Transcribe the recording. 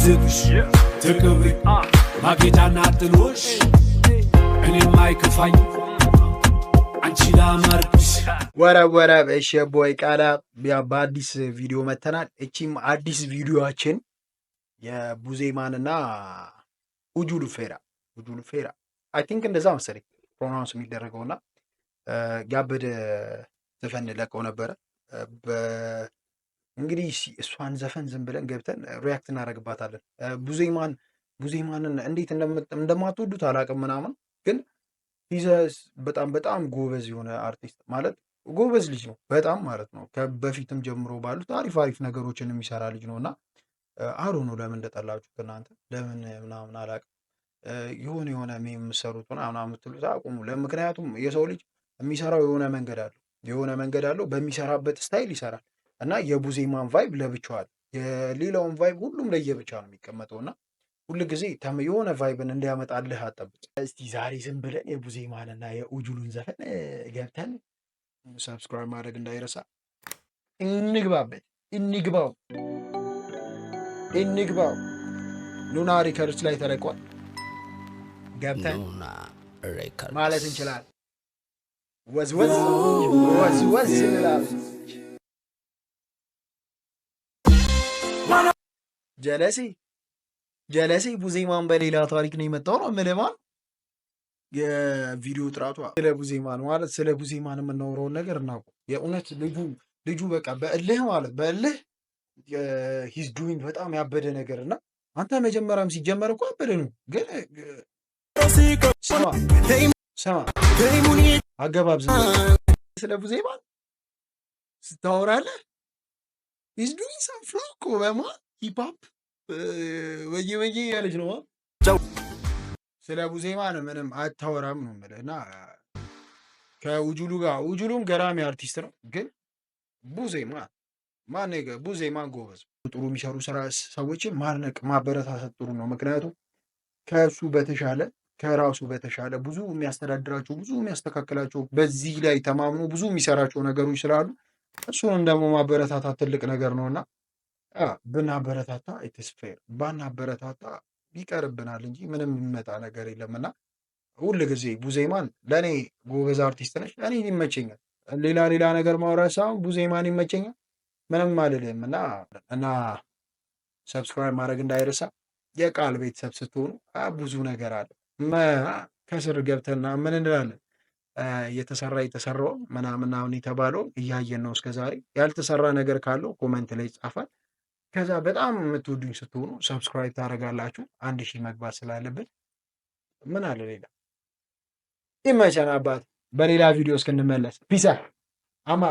ልስጥሽ ትቅብሪ ማጌጫና ጥሎሽ እኔም አይከፋኝ አንቺ ላማርብሽ ወረ እሺ ቦይ ቃላ በአዲስ ቪዲዮ መተናል። እቺም አዲስ ቪዲዮአችን የቡዜማንና ኡጁሉ ፌራ አይ ቲንክ እንደዛ መሰለኝ ፕሮናውንስ የሚደረገውና ያበደ ዘፈን ለቀው ነበረ። እንግዲህ እሷን ዘፈን ዝም ብለን ገብተን ሪያክት እናደርግባታለን። ቡዜማንን እንዴት እንደማትወዱት አላውቅም ምናምን፣ ግን በጣም ጎበዝ የሆነ አርቲስት ማለት ጎበዝ ልጅ ነው በጣም ማለት ነው። በፊትም ጀምሮ ባሉት አሪፍ ነገሮችን የሚሰራ ልጅ ነው እና አሮ ነው ለምን እንደጠላችሁት እናንተ ለምን ምናምን አላውቅም። የሆነ የምትሰሩት ምናምን የምትሉት አቁሙ። ምክንያቱም የሰው ልጅ የሚሰራው የሆነ መንገድ አለው በሚሰራበት ስታይል ይሰራል እና የቡዜማን ቫይብ ለብቻዋል፣ የሌላውን ቫይብ ሁሉም ለየብቻ ነው የሚቀመጠው እና ሁል ጊዜ የሆነ ቫይብን እንዲያመጣልህ አጠብቅ። እስቲ ዛሬ ዝም ብለን የቡዜማንና የኡጁሉን ዘፈን ገብተን ሰብስክራይብ ማድረግ እንዳይረሳ። እንግባው ሉና ሪከርድስ ላይ ተለቋል። ገብተን ማለት እንችላለን። ወዝ እንላለን። ጀለሴ ቡዜማን በሌላ ታሪክ ነው የመጣው ነው ምልማን የቪዲዮ ጥራቷ ስለ ቡዜማን ማለት ስለ ቡዜማን የምናወራውን ነገር እናውቁ። የእውነት ልጁ በቃ በእልህ ሂዝ ዱዊንግ በጣም ያበደ ነገር እና አንተ መጀመሪያም ሲጀመር እኮ አበደ ነው፣ ግን ስማ አገባብ ስለ ቡዜማን ስታወራለህ ሂዝ ዱዊንግ ሰም ፍሎ እኮ በማን ሂፕሆፕ ወየ ያለች ነው። ስለ ቡዜማን ምንም አታወራም ነው የምልህ። እና ከኡጁሉም ገራሚ አርቲስት ነው፣ ግን ቡዜማን ጎበዝ ጥሩ የሚሰሩ ሰዎችን ማድነቅ ማበረታታት ጥሩ ነው። ምክንያቱም ከራሱ በተሻለ ብዙ የሚያስተዳድራቸው ብዙ የሚያስተካክላቸው በዚህ ላይ ተማምኖ ብዙ የሚሰራቸው ነገሮች ስላሉ እሱንም ደግሞ ማበረታታት ትልቅ ነገር ነው እና ብናበረታታ ኢትስፌር ባናበረታታ ይቀርብናል እንጂ ምንም የሚመጣ ነገር የለም። እና ሁል ጊዜ ቡዜማን ለእኔ ጎበዝ አርቲስት ነች፣ እኔ ይመቸኛል። ሌላ ነገር ማውራት ሳይሆን ቡዜማን ይመቸኛል፣ ምንም አልልም። እና ሰብስክራይብ ማድረግ እንዳይረሳ። የቃል ቤተሰብ ስትሆኑ ብዙ ነገር አለ። ከስር ገብተና ምን እንላለን የተሰራው ምናምን የተባለው እያየን ነው እስከዛሬ። ያልተሰራ ነገር ካለው ኮመንት ላይ ይጻፋል። ከዛ በጣም የምትወዱኝ ስትሆኑ ሰብስክራይብ ታደርጋላችሁ። 1000 መግባት ስላለብን ምን አለ ሌላ ይመቸን አባት። በሌላ ቪዲዮ እስክንመለስ ፒስ አማ